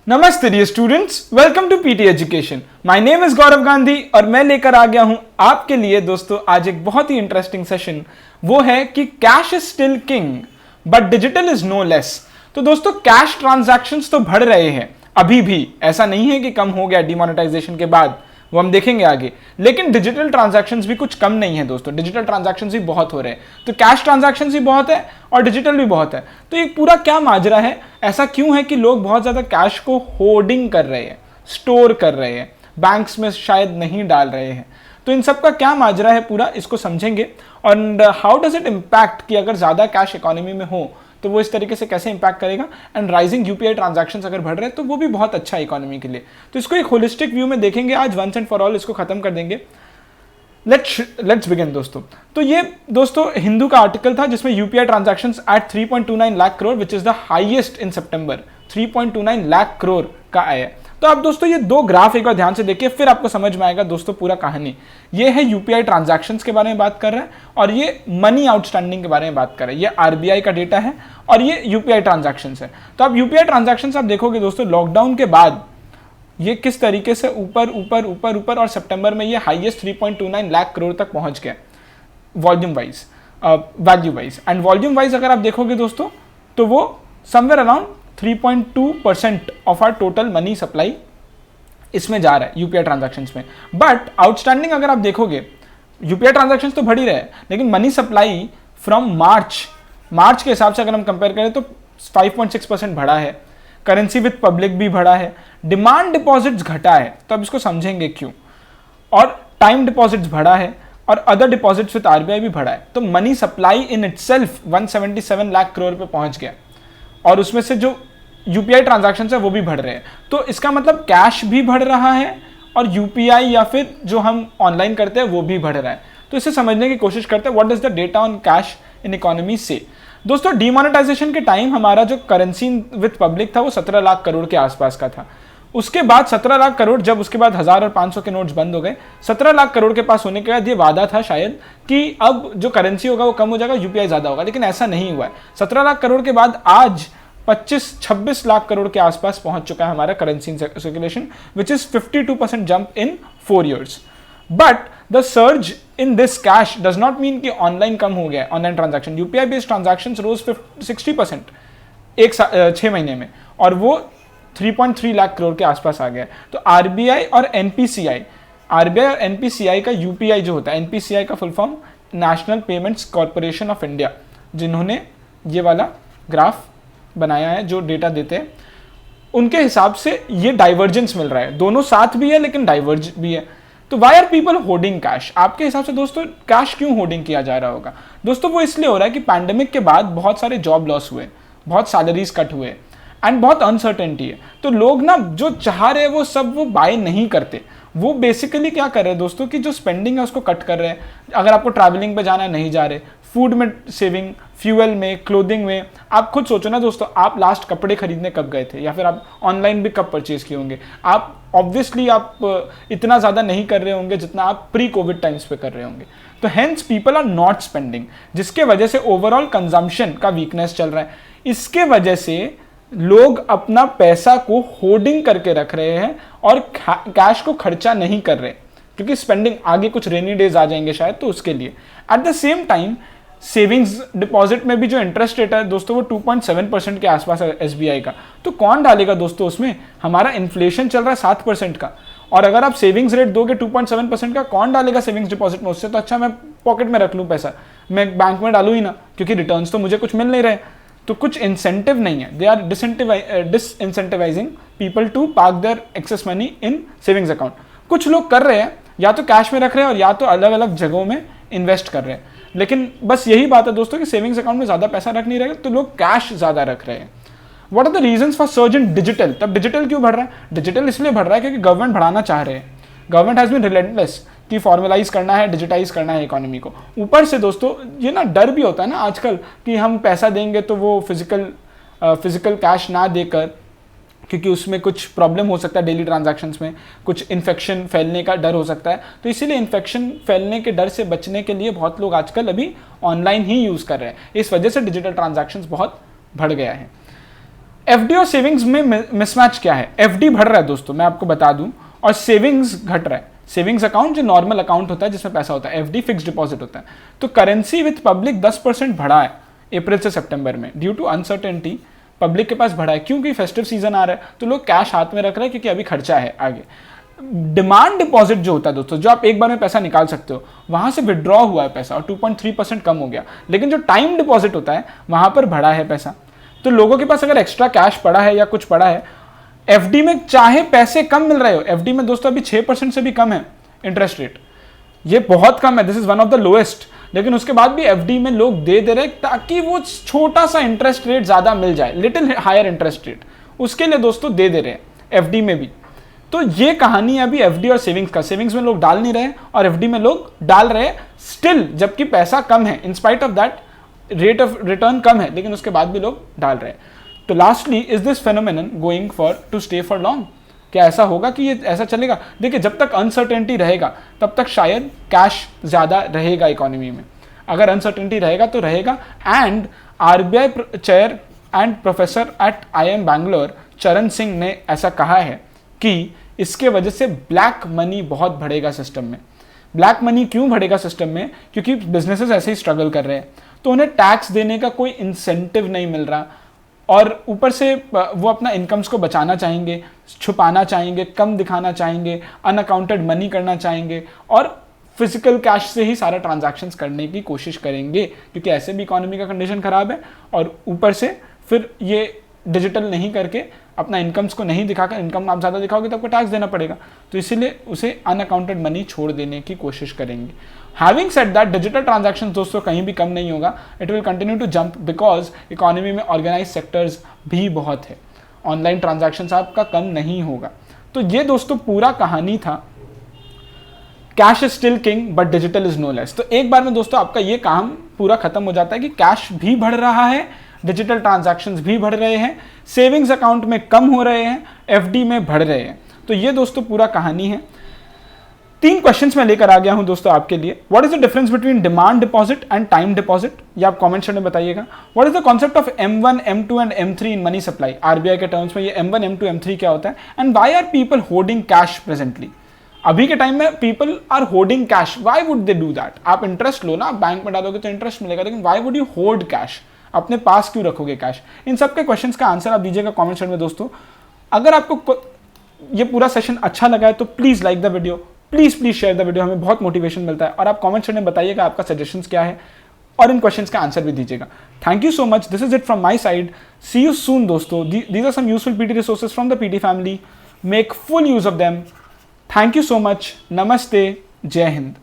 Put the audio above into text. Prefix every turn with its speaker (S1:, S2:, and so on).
S1: नमस्ते dear students, welcome to PT education. My name is Gaurav Gandhi और मैं लेकर आ गया हूं आपके लिए दोस्तों आज एक बहुत ही इंटरेस्टिंग सेशन। वो है कि cash is still king but digital is no less. तो दोस्तों कैश ट्रांजैक्शंस तो बढ़ रहे हैं अभी भी, ऐसा नहीं है कि कम हो गया डिमोनेटाइजेशन के बाद, वो हम देखेंगे आगे। लेकिन डिजिटल ट्रांजैक्शंस भी कुछ कम नहीं है दोस्तों, डिजिटल ट्रांजैक्शंस भी बहुत हो रहे हैं। तो कैश ट्रांजैक्शंस भी बहुत है और डिजिटल भी बहुत है। तो ये पूरा क्या माजरा है, ऐसा क्यों है कि लोग बहुत ज्यादा कैश को होर्डिंग कर रहे हैं, स्टोर कर रहे हैं, बैंक्स में शायद नहीं डाल रहे हैं। तो इन सब का क्या माजरा है पूरा, इसको समझेंगे। और हाउ डज इट इम्पैक्ट कि अगर ज्यादा कैश इकोनॉमी में हो तो वो इस तरीके से कैसे इंपैक्ट करेगा। एंड राइजिंग यूपीआई ट्रांजैक्शंस अगर बढ़ रहे हैं तो वो भी बहुत अच्छा है इकोनॉमी के लिए। तो इसको एक होलिस्टिक व्यू में देखेंगे आज, वंस एंड फॉर ऑल इसको खत्म कर देंगे। लेट्स बिगिन दोस्तों। तो ये दोस्तों हिंदू का आर्टिकल था जिसमें UPI transactions at 3.29 lakh crore which is the highest in September. 3.29 lakh crore का आया। तो आप दोस्तों ये दो ग्राफ एक बार ध्यान से देखिए, फिर आपको समझ में आएगा दोस्तों पूरा कहानी। ये है यूपीआई ट्रांजैक्शंस के बारे में बात कर रहा है और ये मनी आउटस्टैंडिंग के बारे में बात कर रहा है। ये आरबीआई का डेटा है और ये यूपीआई ट्रांजैक्शंस है। तो आप यूपीआई ट्रांजैक्शंस आप देखोगे दोस्तों लॉकडाउन के बाद ये किस तरीके से ऊपर ऊपर ऊपर ऊपर और सितंबर में ये हाईएस्ट 3.29 लाख करोड़ तक पहुंच गया volume wise, value wise. And volume wise अगर आप देखोगे दोस्तों तो वो somewhere around 3.2% of our total money supply इसमें जा रहा है यूपीआई ट्रांजैक्शंस में। बट आउटस्टैंडिंग अगर आप देखोगे यूपीआई ट्रांजैक्शंस तो बढ़ ही रहे लेकिन मनी सप्लाई फ्रॉम मार्च के हिसाब से अगर हम कंपेयर करें तो 5.6% बढ़ा है। करेंसी विद पब्लिक भी बढ़ा है। डिमांड डिपॉजिट्स घटा है, तो अब इसको समझेंगे क्यों। और टाइम डिपॉजिट्स बढ़ा है और अदर डिपॉजिट्स विद आरबीआई भी बढ़ा है। तो money supply in itself 177 lakh crore पे पहुंच गया और उसमें से जो यूपीआई ट्रांजैक्शंस है वो भी बढ़ रहे हैं। तो इसका मतलब कैश भी बढ़ रहा है और यूपीआई या फिर जो हम ऑनलाइन करते हैं वो भी बढ़ रहा है। तो इसे समझने की कोशिश करते हैं what is the data on cash in economy से। दोस्तों डीमोनेटाइजेशन के टाइम हमारा जो करेंसी विद पब्लिक था वो 17 लाख करोड़ के आसपास का था। उसके बाद 17 लाख करोड़ जब उसके बाद 1000 और 500 के नोट्स बंद हो गए, 17 लाख करोड़ के पास होने के बाद ये वादा था शायद कि अब जो करेंसी होगा वो कम हो जाएगा, यूपीआई ज्यादा होगा, लेकिन ऐसा नहीं हुआ है। 17 लाख करोड़ के बाद आज 25-26 लाख करोड़ के आसपास पहुंच चुका है हमारा currency circulation which is 52% jump in 4 years। But the surge in this cash does not mean कि ऑनलाइन कम हो गया, online transaction. UPI based transaction रोज 60% 6 महीने में और वो 3.3 लाख करोड़ के आसपास आ गया। तो आरबीआई और एनपीसीआई का यूपीआई जो होता है, एनपीसीआई का full form national payments corporation of India, जिन्होंने ये वाला ग्राफ बनाया है जो डेटा देते हैं, उनके हिसाब से ये डाइवर्जेंस मिल रहा है। दोनों साथ भी है लेकिन डाइवर्ज भी है। तो why are people hoarding cash? आपके हिसाब से दोस्तों कैश क्यों होर्डिंग किया जा रहा होगा? दोस्तों वो इसलिए हो रहा है कि पैंडेमिक के बाद बहुत सारे जॉब लॉस हुए, बहुत सैलरीज कट हुए एंड बहुत अनसर्टेनिटी है। तो लोग ना जो चाह रहे हैं वो सब वो बाय नहीं करते। वो बेसिकली क्या कर रहे हैं दोस्तों कि जो स्पेंडिंग है उसको कट कर रहे हैं। अगर आपको ट्रैवलिंग पे जाना है नहीं जा रहे, फूड में सेविंग, फ्यूल में, क्लोथिंग में। आप खुद सोचो ना दोस्तों, आप लास्ट कपड़े खरीदने कब गए थे या फिर आप ऑनलाइन भी कब परचेज किए होंगे? आप ऑब्वियसली आप इतना ज़्यादा नहीं कर रहे होंगे जितना आप प्री कोविड टाइम्स पे कर रहे होंगे। तो hence people are not spending, जिसके वजह से ओवरऑल कंजम्पशन का वीकनेस चल रहा है। इसके वजह से लोग अपना पैसा को होर्डिंग करके रख रहे हैं और कैश को खर्चा नहीं कर रहे, क्योंकि स्पेंडिंग आगे कुछ रेनी डेज आ जाएंगे शायद, तो उसके लिए। At the same time savings deposit में भी जो इंटरेस्ट रेट है दोस्तों वो 2.7% के आसपास है एसबीआई का। तो कौन डालेगा दोस्तों उसमें? हमारा इन्फ्लेशन चल रहा है 7% का, और अगर आप सेविंग्स रेट दोगे 2.7% का, कौन डालेगा सेविंग्स डिपॉजिट में? उससे तो अच्छा मैं पॉकेट में रख लूँ पैसा, मैं बैंक में डालूँ ही ना, क्योंकि रिटर्न्स तो मुझे कुछ मिल नहीं रहे। तो कुछ इंसेंटिव नहीं है, they are disincentivising people to park their excess money in savings account. कुछ लोग कर रहे हैं, या तो कैश में रख रहे हैं और या तो अलग अलग जगहों में इन्वेस्ट कर रहे हैं। लेकिन बस यही बात है दोस्तों कि सेविंग्स अकाउंट में ज्यादा पैसा रख नहीं रहे, तो लोग कैश ज्यादा रख रहे हैं। What are the reasons for surge in digital? तब डिजिटल क्यों बढ़ रहा है? डिजिटल इसलिए बढ़ रहा है क्योंकि गवर्नमेंट बढ़ाना चाह रहे हैं। गवर्नमेंट हैज बीन रिलेंटलेस कि फॉर्मलाइज करना है, डिजिटाइज करना है इकोनॉमी को। ऊपर से दोस्तों ये ना डर भी होता है ना आजकल कि हम पैसा देंगे तो वो फिजिकल कैश ना देकर, क्योंकि उसमें कुछ प्रॉब्लम हो सकता है, डेली ट्रांजैक्शंस में कुछ इन्फेक्शन फैलने का डर हो सकता है। तो इसीलिए इन्फेक्शन फैलने के डर से बचने के लिए बहुत लोग आजकल अभी ऑनलाइन ही यूज़ कर रहे हैं। इस वजह से डिजिटल ट्रांजैक्शंस बहुत बढ़ गया है। एफडी और सेविंग्स में मिसमैच क्या है? एफडी बढ़ रहा है दोस्तों, मैं आपको बता दूं, और सेविंग्स घट रहा है। सेविंग्स अकाउंट जो नॉर्मल अकाउंट होता है जिसमें पैसा होता है, एफडी फिक्स डिपॉजिट होता है। तो करेंसी विथ पब्लिक 10% बढ़ा है अप्रैल से सितंबर में, ड्यू टू अनसर्टेनिटी पब्लिक के पास बढ़ा है, क्योंकि फेस्टिव सीजन आ रहा है तो लोग कैश हाथ में रख रहे हैं, क्योंकि अभी खर्चा है आगे। डिमांड डिपॉजिट जो होता है दोस्तों, जो आप एक बार में पैसा निकाल सकते हो, वहां से विड्रॉ हुआ है पैसा और 2.3% कम हो गया। लेकिन जो टाइम डिपॉजिट होता है वहां पर बढ़ा है पैसा। तो लोगों के पास अगर एक्स्ट्रा कैश पड़ा है या कुछ पड़ा है, एफडी में चाहे पैसे कम मिल रहे हो, एफडी में दोस्तों अभी 6% से भी कम है इंटरेस्ट रेट, ये बहुत कम है, this is one of the lowest. लेकिन उसके बाद भी एफडी में लोग दे रहे ताकि वो छोटा सा इंटरेस्ट रेट ज्यादा मिल जाए, लिटिल हायर इंटरेस्ट रेट, उसके लिए दोस्तों दे रहे हैं एफडी में भी। तो ये कहानी है अभी एफडी और सेविंग्स का। सेविंग्स में लोग डाल नहीं रहे और एफडी में लोग डाल रहे स्टिल, जबकि पैसा कम है, in spite of that rate of return कम है, लेकिन उसके बाद भी लोग डाल रहे हैं। तो lastly, is this phenomenon going for to stay for long? क्या ऐसा होगा कि ये ऐसा चलेगा? देखिए, जब तक अनसर्टेनिटी रहेगा तब तक शायद कैश ज्यादा रहेगा इकोनॉमी में। अगर अनसर्टेनिटी रहेगा तो रहेगा। And RBI chair and professor at IIM Bangalore चरण सिंह ने ऐसा कहा है कि इसके वजह से ब्लैक मनी बहुत बढ़ेगा सिस्टम में। ब्लैक मनी क्यों बढ़ेगा सिस्टम में? क्योंकि बिजनेसेस ऐसे ही स्ट्रगल कर रहे हैं, तो उन्हें टैक्स देने का कोई इंसेंटिव नहीं मिल रहा, और ऊपर से वो अपना इनकम्स को बचाना चाहेंगे, छुपाना चाहेंगे, कम दिखाना चाहेंगे, अनअकाउंटेड मनी करना चाहेंगे, और फिजिकल कैश से ही सारा ट्रांजैक्शंस करने की कोशिश करेंगे, क्योंकि ऐसे भी इकोनॉमी का कंडीशन खराब है। और ऊपर से फिर ये डिजिटल नहीं करके, अपना इनकम्स को नहीं दिखाकर, इनकम आप ज़्यादा दिखाओगे तो आपको टैक्स देना पड़ेगा, तो इसीलिए उसे अनअकाउंटेड मनी छोड़ देने की कोशिश करेंगे। Having said that, digital transactions दोस्तों कहीं भी कम नहीं होगा, it will continue to jump, because economy में ऑर्गेनाइज सेक्टर्स भी बहुत है, ऑनलाइन ट्रांजैक्शंस आपका कम नहीं होगा। तो ये दोस्तों पूरा कहानी था, cash is still king but digital is no less. तो एक बार में दोस्तों आपका ये काम पूरा खत्म हो जाता है कि कैश भी बढ़ रहा है, डिजिटल ट्रांजैक्शंस भी बढ़ रहे हैं, सेविंग्स अकाउंट में कम हो रहे हैं, एफडी में बढ़ रहे हैं। तो ये दोस्तों पूरा कहानी है। 3 क्वेश्चंस मैं लेकर आ गया हूं दोस्तों आपके लिए। What is the difference between demand deposit and time deposit? ये आप कमेंट सेक्शन में बताइएगा। What is the concept of M1, M2 and M3 in money supply? RBI के टर्म्स में ये M1, M2, M3 क्या होता है? And why are people holding cash presently? अभी के टाइम में people are holding cash, why would they do that? आप इंटरेस्ट लो ना, बैंक में डालोगे तो इंटरेस्ट मिलेगा, लेकिन why would you hold cash? अपने पास क्यों रखोगे कैश? इन सब के क्वेश्चंस का आंसर आप दीजिएगा कमेंट सेक्शन में दोस्तों। अगर आपको ये पूरा सेशन अच्छा लगा है तो please like the video, please share the video, हमें बहुत मोटिवेशन मिलता है। और आप कमेंट सेक्शन में बताइएगा आपका सजेशंस क्या है, और इन क्वेश्चंस का आंसर भी दीजिएगा। Thank you so much, this is it from my side, see you soon दोस्तों। These are some useful PT resources from the PT family, make full use of them. Thank you so much, नमस्ते, जय हिंद।